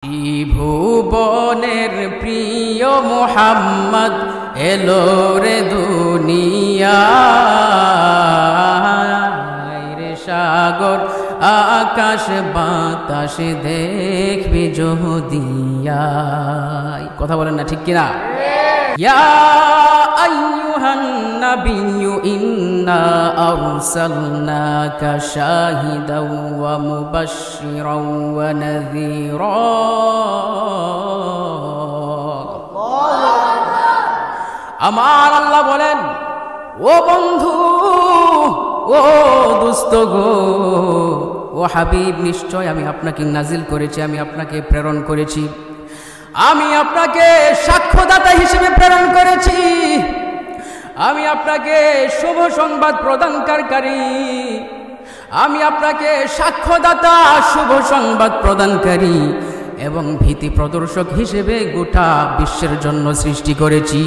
ত্রিভুবনের প্রিয় মুহাম্মদ এলো রে দুনিয়ায় রে সাগর আকাশ বাতাস দেখবি যদিয়ায়। কথা বলেন না ঠিক কিনা? ইয়া আইয়ুহান নাবিয়্যু ইন্না আরসালনাকা শাহিদাও ওয়া মুবাশশিরাও ওয়া নাযীরা। আমার আল্লাহ বলেন, ও বন্ধু, ও দোস্ত গো, ও হাবিব, নিশ্চয় আমি আপনাকে নাজিল করেছি, আমি আপনাকে প্রেরণ করেছি, আমি আপনাকে সাক্ষ্যদাতা হিসেবে প্রেরণ করেছি, আমি আপনাকে শুভ সংবাদ প্রদানকারী, আমি আপনাকে সাক্ষ্যদাতা, শুভ সংবাদ প্রদানকারী এবং ভীতি প্রদর্শক হিসেবে গোটা বিশ্বের জন্য সৃষ্টি করেছি।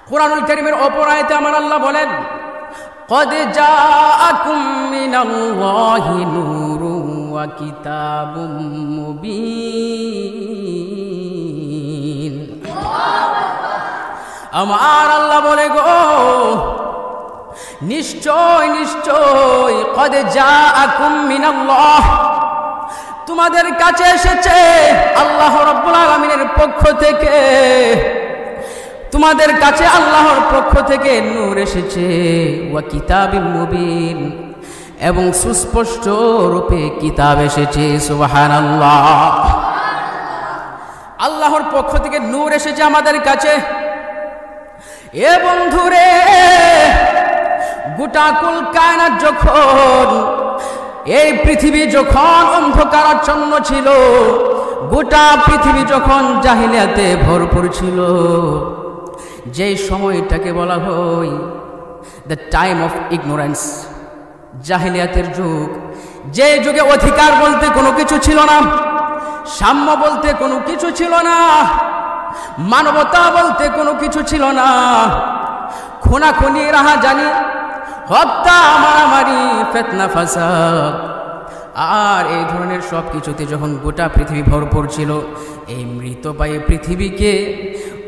কুরআনুল কারীমের অপর আয়াতে আমার আল্লাহ বলেন, قد جاءكم من الله نور وكتاب مبين। আমার আল্লাহ বলে গো, নিশ্চয় নিশ্চয় قد جاءكم من الله, তোমাদের কাছে এসেছে আল্লাহ রাব্বুল আলামিনের পক্ষ থেকে, তোমাদের কাছে আল্লাহর পক্ষ থেকে নূর এসেছে, ওয়া কিতাবিম মুবিন, এবং সুস্পষ্ট রূপে কিতাব এসেছে। সুবহানাল্লাহ। আল্লাহর পক্ষ থেকে নূর এসেছে আমাদের কাছে। এ বন্ধুরে, গোটা কুল কায়নাত যখন, এই পৃথিবী যখন অন্ধকারাচ্ছন্ন ছিল, গোটা পৃথিবী যখন জাহিলিয়াতে ভরপুর ছিল, যেই সময়টাকে বলা হয় দ্য টাইম অফ ইগনোরেন্স, জাহিলিয়াতের যুগ, যে যুগে অধিকার বলতে কোনো কিছু ছিল না, সাম্য বলতে কোনো কিছু ছিল না, মানবতা বলতে কোনো কিছু ছিল না, খুনাখুনি, রাহাজানি, হত্যা, মারামারি, ফিতনা, ফাসাদ আর এই ধরনের সব কিছুতে যখন গোটা পৃথিবী ভরপুর ছিল, এই মৃতপ্রায় পৃথিবীকে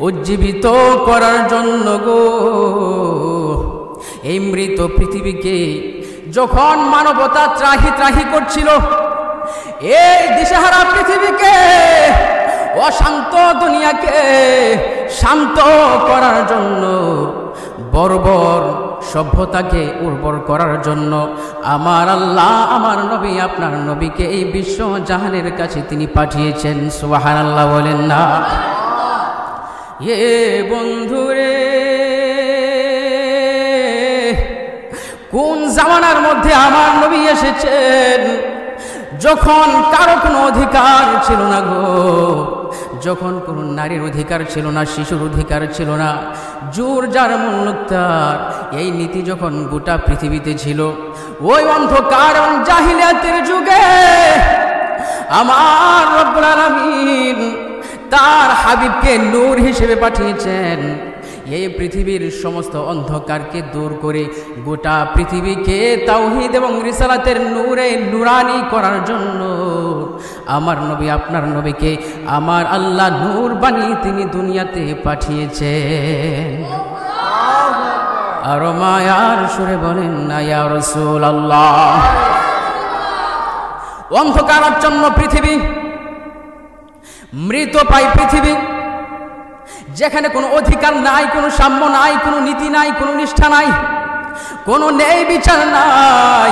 উজ্জীবিত করার জন্য গো, এই মৃত পৃথিবীকে যখন মানবতা ত্রাহি ত্রাহি করছিল, এই দিশেহারা পৃথিবীকে, অশান্ত দুনিয়াকে শান্ত করার জন্য, বর্বর সভ্যতাকে উর্বর করার জন্য আমার আল্লাহ, আমার নবী, আপনার নবীকে এই বিশ্ব জাহানের কাছে তিনি পাঠিয়েছেন। সুবহানাল্লাহ বলেন না? এ বন্ধুরে, কোন জামানার মধ্যে আমার নবী এসেছেন, যখন কারো কোনো অধিকার ছিল না গো, যখন কোন নারীর অধিকার ছিল না, শিশুর অধিকার ছিল না, জোর যার মুল্লুকতার, এই নীতি যখন গোটা পৃথিবীতে ছিল, ওই অন্ধকার এবং জাহিলিয়াতের যুগে আমার রব্বুল আলামিন তার হাবিবকে নূর হিসেবে পাঠিয়েছেন, এই পৃথিবীর সমস্ত অন্ধকারকে দূর করে গোটা পৃথিবীকে তাওহীদ এবং রিসালাতের নূরে নুরানি করার জন্য আমার নবী, আপনার নবীকে আমার আল্লাহ নূর বানিয়ে তিনি দুনিয়াতে পাঠিয়েছেন। আর মায়ার সুরে বলেন না, ইয়া রাসূলুল্লাহ। অন্ধকারাচ্ছন্ন পৃথিবী, মৃতপ্রায় পৃথিবী, যেখানে কোনো অধিকার নাই, কোনো সাম্য নাই, কোনো নীতি নাই, কোনো নিষ্ঠা নাই, কোনো ন্যায় বিচার নাই,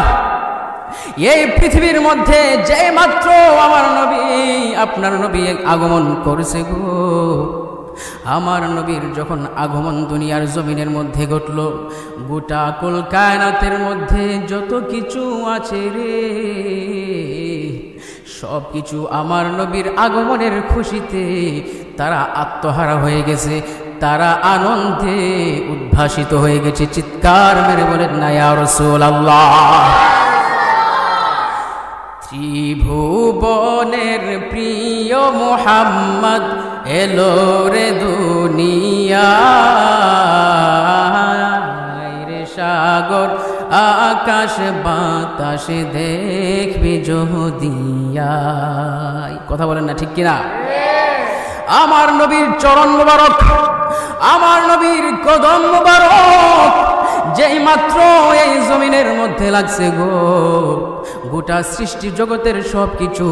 এই পৃথিবীর মধ্যে যে মাত্র আমার নবী, আপনার নবী আগমন করেছে গো, আমার নবীর যখন আগমন দুনিয়ার জমিনের মধ্যে ঘটল, গোটা কুল কায়নাতের মধ্যে যত কিছু আছে রে, সব কিছু আমার নবীর আগমনের খুশিতে তারা আত্মহারা হয়ে গেছে, তারা আনন্দে উদ্ভাসিত হয়ে গেছে। চিৎকার মেরে বলেন না, ইয়া রাসূলুল্লাহ। ত্রিভুবনের প্রিয় মুহাম্মদ এলো রে দুনিয়ায় রে সাগর আকাশ বাতাস দেখবি যদিয়ায়। কথা বলেন না ঠিক কিনা? আমার নবীর চরণ মুবারক, আমার নবীর কদম মুবারক যেই মাত্র এই জমিনের মধ্যে লাগছে গো, গোটা সৃষ্টি জগতের সব কিছু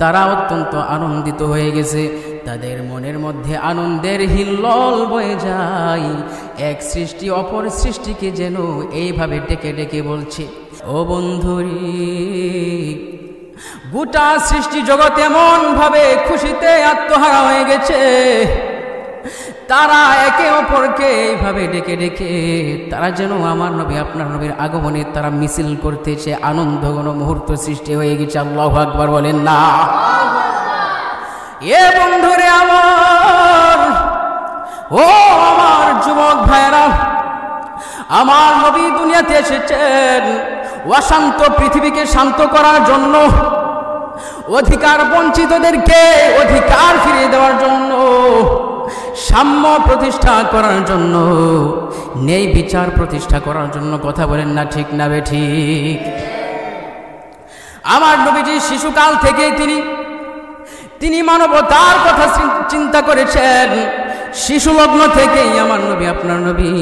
তারা অত্যন্ত আনন্দিত হয়ে গেছে। তাদের মনের মধ্যে আনন্দের হিল্লোল বয়ে যায়। এক সৃষ্টি অপর সৃষ্টিকে যেন এইভাবে ডেকে ডেকে বলছে, ও বন্ধুরি, গোটা সৃষ্টি জগৎ এমন ভাবে খুশিতে আত্মহারা হয়ে গেছে, তারা একে অপরকে এইভাবে ডেকে ডেকে তারা যেন আমার নবী আপনার নবীর আগমনে তারা মিছিল করতেছে, আনন্দ ঘন মুহূর্ত সৃষ্টি হয়ে গেছে। আল্লাহু আকবার বলেন না? এ বন্ধুরে আমার, ও আমার যুবক ভাইরা, আমার নবী দুনিয়াতে এসেছেন অশান্ত পৃথিবীকে শান্ত করার জন্য, অধিকার বঞ্চিতদেরকে অধিকার ফিরিয়ে দেওয়ার জন্য, সাম্য প্রতিষ্ঠা করার জন্য, ন্যায় বিচার প্রতিষ্ঠা করার জন্য। কথা বলেন না ঠিক না বেঠিক? আমার নবীজি শিশুকাল থেকেই তিনি মানবতার কথা চিন্তা করেছেন। শিশু লগ্ন থেকেই আমার নবী আপনার নবী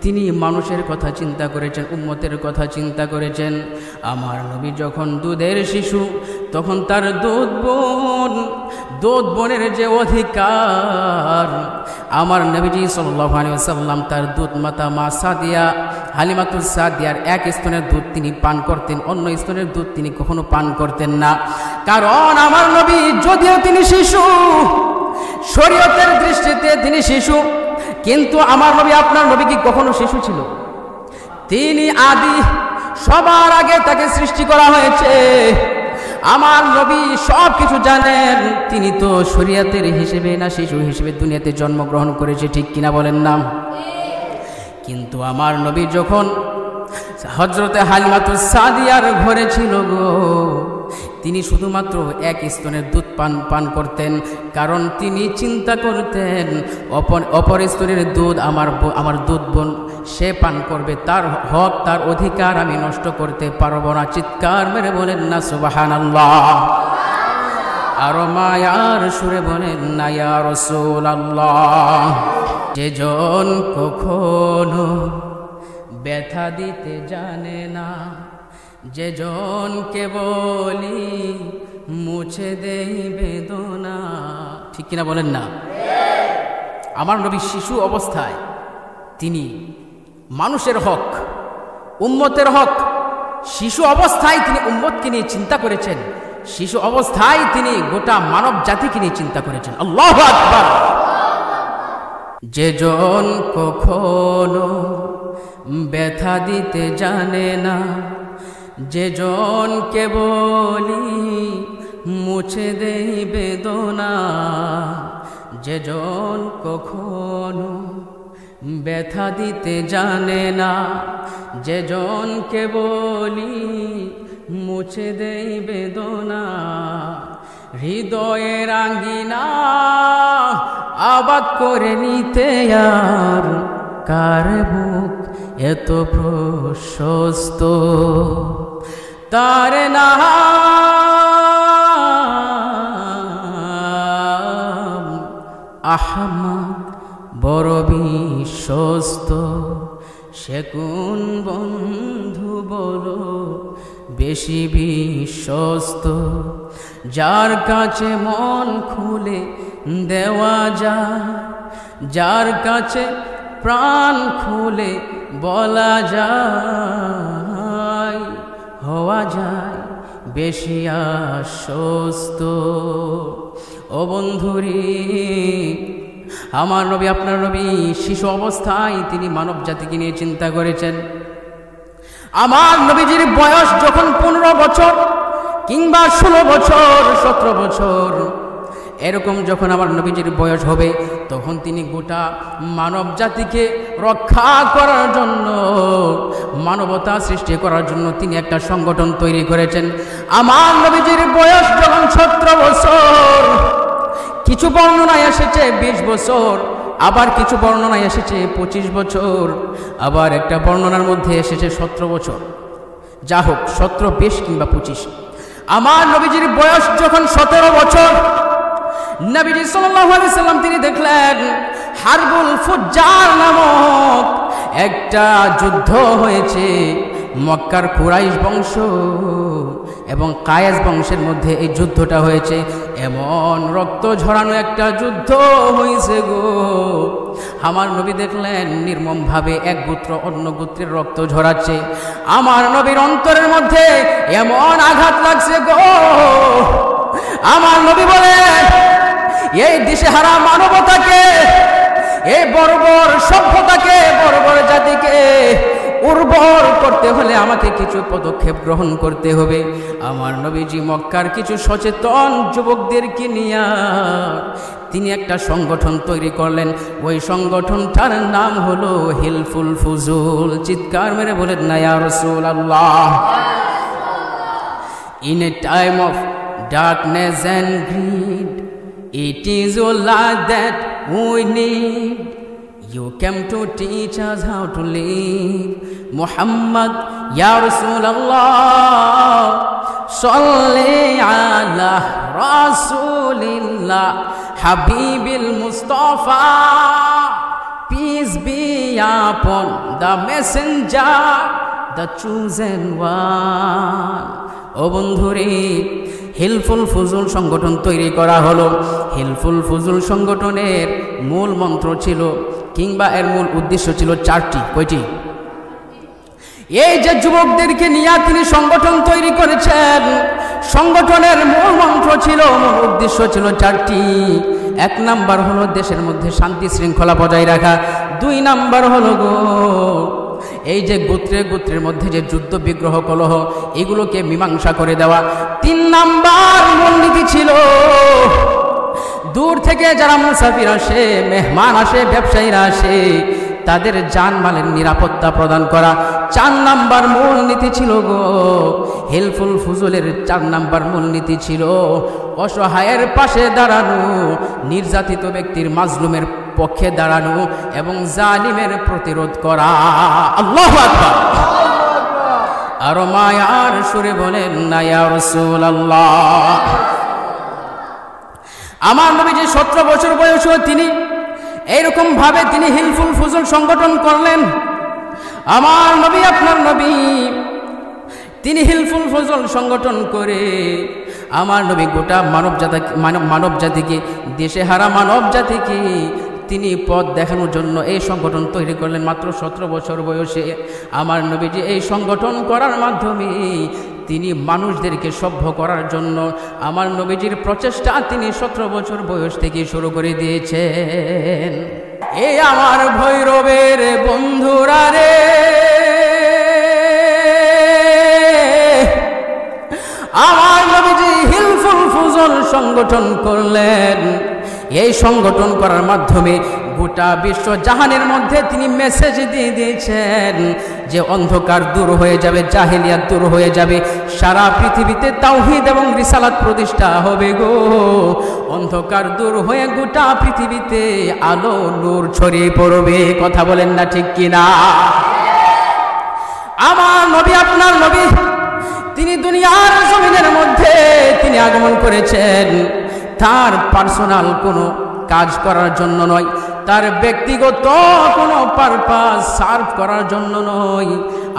তিনি মানুষের কথা চিন্তা করেছেন, উম্মতের কথা চিন্তা করেছেন। আমার নবী যখন দুধের শিশু, তখন তার দুধ বোনের যে অধিকার, আমার নবীজি সাল্লাল্লাহু আলাইহি ওয়াসাল্লাম তার দুধ মাতা মা সাদিয়া, হালিমাতুস সাদিয়ার এক স্তনের দুধ তিনি পান করতেন, অন্য স্তনের দুধ তিনি কখনো পান করতেন না। কারণ আমার নবী যদিও তিনি শিশু, শরীয়তের দৃষ্টিতে তিনি শিশু, কিন্তু আমার নবী আপনার নবী কি কখনো শিশু ছিল? তিনি আদি, সবার আগে তাকে সৃষ্টি করা হয়েছে। আমার নবী সব কিছু জানেন। তিনি তো শরীয়তের হিসেবে না শিশু হিসেবে দুনিয়াতে জন্মগ্রহণ করেছে, ঠিক কিনা বলেন না? কিন্তু আমার নবী যখন হযরতে হালিমাতুস সাদিয়ার ঘরে ছিল গো, তিনি শুধুমাত্র এক স্তনের দুধ পান করতেন। কারণ তিনি চিন্তা করতেন অপর স্তনের দুধ আমার দুধ বোন সে পান করবে, তার হক তার অধিকার আমি নষ্ট করতে পারবো না। চিৎকার মেরে বলেন না সুবহানাল্লাহ? আরো মায়ার সুরে বলেন না ইয়া রাসূলুল্লাহ? যেজন কখনো ব্যথা দিতে জানে না, যেজনকে বলি মুছে দেই বেদনা। ঠিক কিনা বলেন না? আমার নবী শিশু অবস্থায় তিনি মানুষের হক, উম্মতের হক, শিশু অবস্থায় তিনি উম্মতকে নিয়ে চিন্তা করেছেন। শিশু অবস্থায় তিনি গোটা মানব জাতিকে নিয়ে চিন্তা করেছেন। আল্লাহু আকবার। যেজন কখনো ব্যথা দিতে জানে না, যেজনকে বলি মুছে দেই বেদনা, যেজন কখনো ব্যথা দিতে জানে না, যেজনকে বলি মুছে দেই বেদনা, হৃদয়ের আঙ্গিনা আবাদ করে নিতে আর কার বুক এত প্রশস্ত, তার নাম আহমদ বড় বিশ্বস্ত। সে কোন বন্ধু বলো বেশি বিশ্বস্ত, যার কাছে মন খুলে দেওয়া যায়, যার কাছে প্রাণ খুলে বলা যায়, হওয়া যায় বেশি আশ্বস্ত। ও বন্ধুরি, আমার নবী আপনার নবী শিশু অবস্থায় তিনি মানব জাতিকে নিয়ে চিন্তা করেছেন। আমার নবীজির বয়স যখন 15 বছর কিংবা 16 বছর 17 বছর এরকম যখন আমার নবীজির বয়স হবে, তখন তিনি গোটা মানব জাতিকে রক্ষা করার জন্য, মানবতা সৃষ্টি করার জন্য তিনি একটা সংগঠন তৈরি করেছেন। আমার নবীজির বয়স যখন 17 বছর, কিছু বর্ণনায় এসেছে 20 বছর, আবার কিছু বর্ণনায় এসেছে 25 বছর, আবার একটা বর্ণনার মধ্যে এসেছে 17 বছর। যা হোক 17, 20 কিংবা 25। আমার নবীজির বয়স যখন 17 বছর, নবীজি সাল্লাল্লাহু আলাইহি সাল্লাম তিনি দেখলেন হারবুল ফুজ্জার নামক একটা যুদ্ধ হয়েছে। মক্কার কুরাইশ বংশ এবং কায়েস বংশের মধ্যে এই যুদ্ধটা হয়েছে। এমন রক্ত ঝরানো একটা যুদ্ধ হয়েছে গো। আমার নবী দেখলেন নির্মমভাবে এক গোত্র অন্য গোত্রের রক্ত ঝরাচ্ছে। আমার নবীর অন্তরের মধ্যে এমন আঘাত লাগছে গো। আমার নবী বলেন, এই দিশেহারা মানবতাকে, এই বর্বর সভ্যতাকে, বর্বর জাতিকে উর্বর করতে হলে আমাকে কিছু পদক্ষেপ গ্রহণ করতে হবে। আমার নবীজি মক্কার কিছু সচেতন যুবকদেরকে নিয়ে তিনি একটা সংগঠন তৈরি করলেন। ওই সংগঠনটার নাম হলো হিলফুল ফুজুল। চিৎকার মেরে বলেন না ইয়া রাসূলুল্লাহ। In a time of darkness and greed, it is your light that we need. You came to teach us how to live. Muhammad ya Rasulullah, salli ala Rasulillah, Habibil Mustafa, peace be upon the messenger, the chosen one. ও বন্ধুরে, হিলফুল ফুজুল সংগঠন তৈরি করা হলো। হিলফুল ফুজুল সংগঠনের মূল মন্ত্র ছিল কিংবা এর মূল উদ্দেশ্য ছিল 4টি। কয়টি? এই যে যুবকদেরকে নিয়ে তিনি সংগঠন তৈরি করেছেন, সংগঠনের মূল মন্ত্র ছিল, মূল উদ্দেশ্য ছিল 4টি। 1 নাম্বার হলো দেশের মধ্যে শান্তি শৃঙ্খলা বজায় রাখা। 2 নাম্বার হলো গো এই যে গোত্রের মধ্যে যে যুদ্ধ বিগ্রহ কলহ এগুলোকে মীমাংসা করে দেওয়া। 3 নাম্বার মূলনীতি ছিল দূর থেকে যারা মুসাফির আসে, মেহমান আসে, ব্যবসায়ীরা আসে, তাদের জানমালের নিরাপত্তা প্রদান করা। 4 নাম্বার মূলনীতি ছিল গো হিলফুল ফুজুলের 4 নাম্বার মূলনীতি ছিল অসহায়ের পাশে দাঁড়ানো, নির্যাতিত ব্যক্তির মাজলুমের পক্ষে দাঁড়ানো এবং জালিমের প্রতিরোধ করা। আল্লাহু আকবার। আর মায়ার সুরে বলেন না ইয়া রাসূলুল্লাহ। আমার নবী যে 17 বছর বয়সে তিনি এইরকম ভাবে তিনি হিলফুল ফুজুল সংগঠন করলেন। আমার নবী, আপনার নবী, তিনি হিলফুল ফুজুল সংগঠন করে আমার নবী গোটা মানব জাতিকে, দেশে হারা মানব জাতিকে তিনি পথ দেখানোর জন্য এই সংগঠন তৈরি করলেন। মাত্র 17 বছর বয়সে আমার নবীজি এই সংগঠন করার মাধ্যমে তিনি মানুষদেরকে সভ্য করার জন্য আমার নবীজির প্রচেষ্টা তিনি 17 বছর বয়স থেকে শুরু করে দিয়েছেন। এই আমার ভৈরবের বন্ধুরা রে, আমার নবীজি হিলফুল ফুজুল সংগঠন করলেন। এই সংগঠন করার মাধ্যমে গোটা বিশ্ব জাহানের মধ্যে তিনি মেসেজ দিয়ে দিয়েছেন যে অন্ধকার দূর হয়ে যাবে, জাহেলিয়াত দূর হয়ে যাবে, সারা পৃথিবীতে তাওহীদ এবং রিসালাত প্রতিষ্ঠা হবে গো। অন্ধকার দূর হয়ে গোটা পৃথিবীতে আলো নূর ছড়িয়ে পড়বে। কথা বলেন না ঠিক কিনা? আমার নবী, আপনার নবী, তিনি দুনিয়ার জমিনের মধ্যে তিনি আগমন করেছেন তার পার্সোনাল কোনো কাজ করার জন্য নয়, তার ব্যক্তিগত কোনো পারপাস সার্ভ করার জন্য নয়।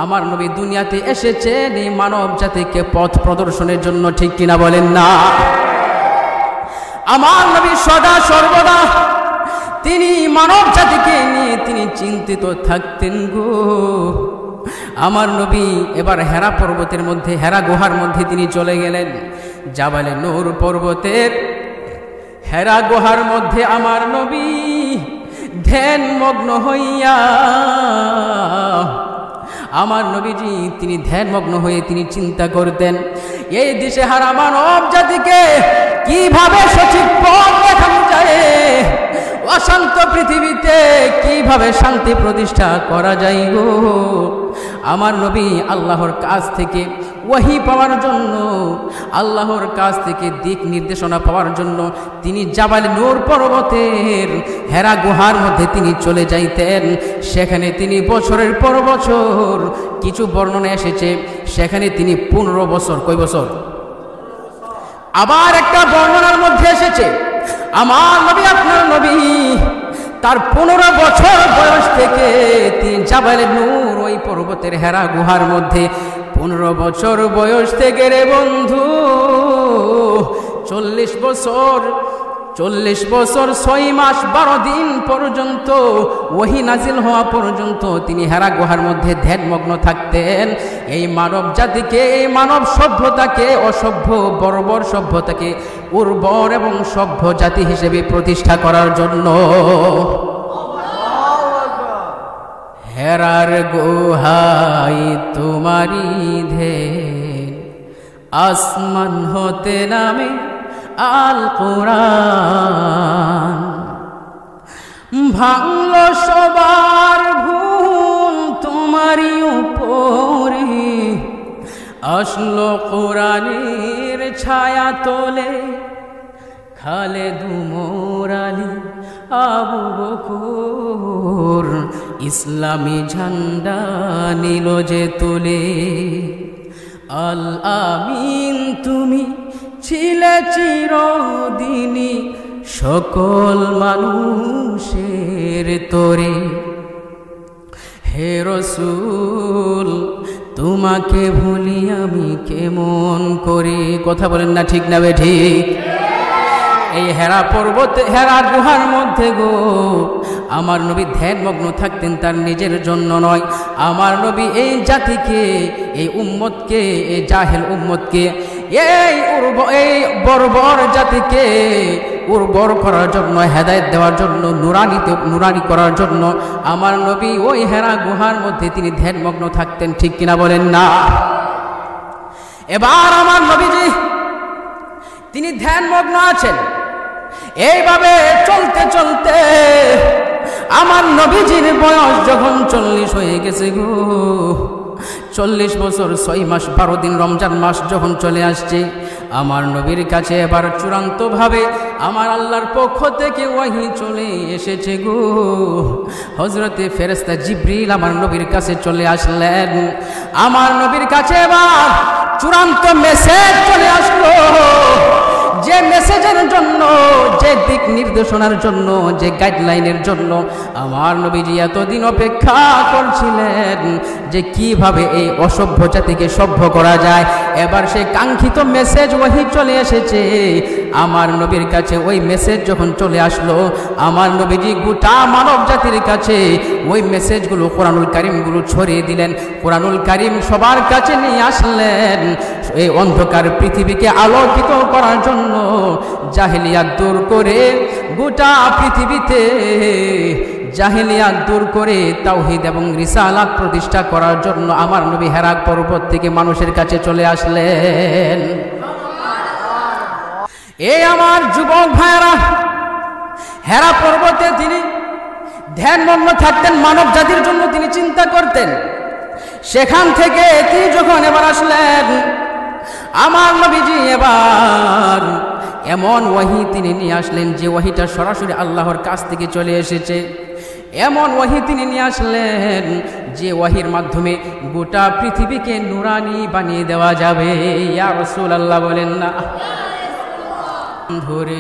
আমার নবী দুনিয়াতে এসেছেন এই মানব জাতিকে পথ প্রদর্শনের জন্য। ঠিক কিনা বলেন না? আমার নবী সদা সর্বদা তিনি মানব জাতিকে নিয়ে তিনি চিন্তিত থাকতেন গো। আমার নবী এবার হেরা পর্বতের মধ্যে, হেরা গুহার মধ্যে তিনি চলে গেলেন। জাবালে নূর পর্বতের হেরা গুহার মধ্যে আমার নবী ধ্যান মগ্ন হইয়া, আমার নবীজি তিনি ধ্যান মগ্ন হয়ে তিনি চিন্তা করতেন এই দিশে হারা মানব জাতিকে কিভাবে সঠিক পথ দেখানো যায়। ও অশান্ত পৃথিবীতে কিভাবে শান্তি প্রতিষ্ঠা করা যায় গো। আমার নবী আল্লাহর কাছ থেকে ওয়াহি পাওয়ার জন্য, আল্লাহর কাছ থেকে দিক নির্দেশনা পাওয়ার জন্য তিনি জাবাল নূর পর্বতের হেরা গুহার মধ্যে তিনি চলে যাইতেন। সেখানে তিনি বছরের পর বছর, কিছু বর্ণনা এসেছে সেখানে তিনি 15 বছর, কয় বছর? আবার একটা বর্ণনার মধ্যে এসেছে আমার নবী, আপনার নবী তার 15 বছর বয়স থেকে তিনি জাবাল নূর ওই পর্বতের হেরা গুহার মধ্যে 15 বছর বয়স থেকে রে বন্ধু 40 বছর 6 মাস 12 দিন পর্যন্ত ওহী নাজিল হওয়া পর্যন্ত তিনি হেরা গুহার মধ্যে ধ্যানমগ্ন থাকতেন। এই মানব জাতিকে, এই মানব সভ্যতাকে, অসভ্য বর্বর সভ্যতাকে উর্বর এবং সভ্য জাতি হিসেবে প্রতিষ্ঠা করার জন্য। হেরার গুহায় তোমারি ধ্যান, আসমান হতে নামে আল কোরআন, ভাঙল সবার ভুল তোমারই উপরে, আসলো কোরআনের ছায়া তোলে, খালেদ উমর আলী আবু বকর, ইসলামী ঝান্ডা নিল যে তুলে। আল আমিন তুমি ছিলে চিরদিনই সকল মানুষের তোরে, হে রাসূল তোমাকে ভুলি আমি কেমন করে। কথা বলেন না ঠিক না ঠিক? এই হেরা পর্বতে, হেরা গুহার মধ্যে গো আমার নবী ধ্যানমগ্ন থাকতেন, তার নিজের জন্য নয়। আমার নবী এই জাতিকে, এই উম্মতকে, এই জাহেল উম্মতকে, এই বর্বর জাতিকে উর্বর করার জন্য, হেদায়েত দেওয়ার জন্য, নুরানি করার জন্য আমার নবী ওই হেরা গুহার মধ্যে তিনি ধ্যানমগ্ন থাকতেন। ঠিক কিনা বলেন না? এবার আমার নবীজি তিনি ধ্যানমগ্ন আছেন। এইভাবে চলতে চলতে আমার নবীজির বয়স যখন 40 হয়ে গেছে গো, 40 বছর 6 মাস 12 দিন রমজান মাস যখন চলে আসছে, আমার নবীর কাছে এবার চূড়ান্তভাবে আমার আল্লাহর পক্ষ থেকে ওয়াহি চলে এসেছে গো। হযরতে ফেরেশতা জিবরিল আমার নবীর কাছে চলে আসলেন। আমার নবীর কাছে এবার চূড়ান্ত মেসেজ চলে আসলো, যে মেসেজের জন্য, যে দিক নির্দেশনার জন্য, যে গাইডলাইনের জন্য আমার নবীজি এতদিন অপেক্ষা করছিলেন যে কিভাবে এই অসভ্য জাতিকে সভ্য করা যায়। এবার সেই কাঙ্ক্ষিত মেসেজ ওয়াহি চলে এসেছে আমার নবীর কাছে। ওই মেসেজ যখন চলে আসলো আমার নবীজি গোটা মানব জাতির কাছে ওই মেসেজগুলো, কোরআনুল কারীমগুলো ছড়িয়ে দিলেন। কোরআনুল কারীম সবার কাছে নিয়ে আসলেন এই অন্ধকার পৃথিবীকে আলোকিত করার জন্য, জাহেলিয়াত দূর করে গোটা পৃথিবীতে জাহেলিয়াত দূর করে তাওহীদ এবং রিসালাত প্রতিষ্ঠা করার জন্য আমার নবী হেরা পর্বত থেকে মানুষের কাছে চলে আসলেন। এই আমার যুবক ভাইরা, হেরা পর্বতে তিনি ধ্যানমগ্ন থাকতেন, মানব জাতির জন্য তিনি চিন্তা করতেন। সেখান থেকে তিনি যখন এবার আসলেন আমার নবীজি এবার এমন ওয়াহি তিনি নিয়ে আসলেন যে ওয়াহিটা সরাসরি আল্লাহর কাছ থেকে চলে এসেছে। এমন ওয়াহি তিনি নিয়ে আসলেন যে ওয়াহির মাধ্যমে গোটা পৃথিবীকে নুরানি বানিয়ে দেওয়া যাবে। ইয়া রাসূলুল্লাহ বলেন না? ধরে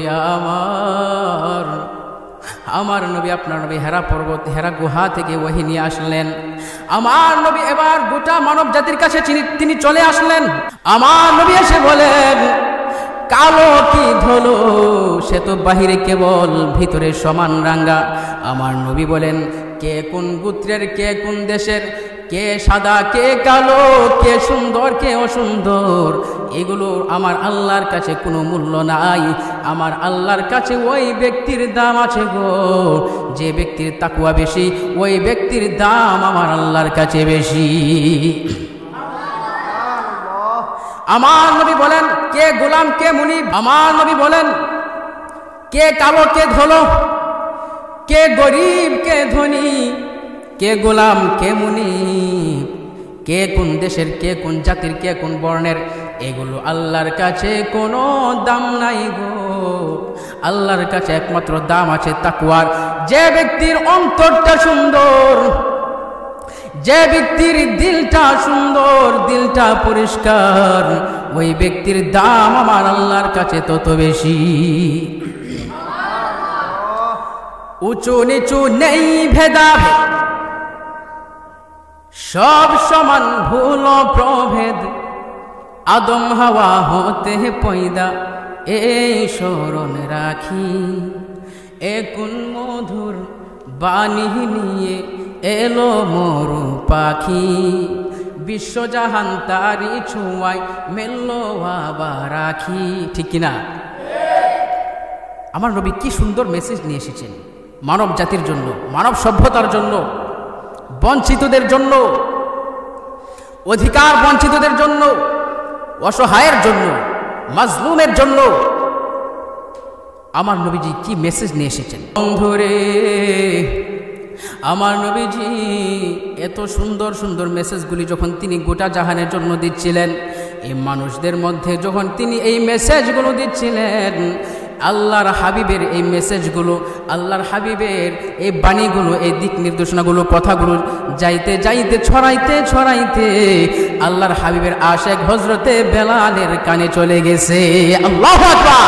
আমার নবী, আপনার নবী হেরা পর্বত, হেরা গুহা থেকে ওয়াহি নিয়ে আসলেন। আমার নবী এবার গোটা মানব জাতির কাছে তিনি চলে আসলেন। আমার নবী এসে বলেন, কালো কি ধলো সে তো বাহিরে কেবল, ভিতরে সমান রাঙ্গা। আমার নবী বলেন, কে কোন গোত্রের, কে কোন দেশের, কে সাদা কে কালো, কে সুন্দর কে অসুন্দর, এগুলো আমার আল্লাহর কাছে কোনো মূল্য নাই। আমার আল্লাহর কাছে ওই ব্যক্তির দাম আছে গো, যে ব্যক্তির তাকওয়া বেশি, ওই ব্যক্তির দাম আমার আল্লাহর কাছে বেশি। আমার নবী বলেন, কে গোলাম কে মুনিব। আমার নবী বলেন, কে কালো কে ধলো, কে গরিব কে ধনী, কে গোলাম কে মুনি, কে কোন দেশের কে কোন জাতির কে কোন বর্ণের, এগুলো আল্লাহর কাছে কোনো দাম নাই গো। আল্লাহর কাছে একমাত্র দাম আছে তাকওয়ার। যে ব্যক্তির অন্তরটা সুন্দর, যে ব্যক্তির দিলটা সুন্দর, দিলটা পরিষ্কার, ওই ব্যক্তির দাম আমার আল্লাহর কাছে তত বেশি। উঁচু নিচু নেই ভেদাভেদ, সব সমান ভুল প্রভেদ, আদম হাওয়া হতে পয়দা এই স্মরণ রাখি। এ কোন মধুর বাণী নিয়ে এলো মরু পাখি, বিশ্বজাহান তারি ছোঁয়ায় মেললো আবার রাখি। ঠিক কিনা? আমার নবী কি সুন্দর মেসেজ নিয়ে এসেছেন মানব জাতির জন্য, মানব সভ্যতার জন্য, বঞ্চিতদের জন্য, অধিকার বঞ্চিতদের জন্য, অসহায়ের জন্য, মাজলুমের জন্য। আমার নবীজি কি মেসেজ নিয়ে এসেছেন। বন্ধুরে, আমার নবীজি এত সুন্দর সুন্দর মেসেজগুলি যখন তিনি গোটা জাহানের জন্য দিচ্ছিলেন, এই মানুষদের মধ্যে যখন তিনি এই মেসেজগুলো দিচ্ছিলেন, আল্লাহর হাবিবের এই মেসেজগুলো, আল্লাহর হাবিবের এই বাণীগুলো, এই দিক নির্দেশনাগুলো, কথাগুলো যাইতে যাইতে ছড়াইতে ছড়াইতে আল্লাহর হাবিবের আশেক হযরতে বেলালের কানে চলে গেছে। আল্লাহু আকবার।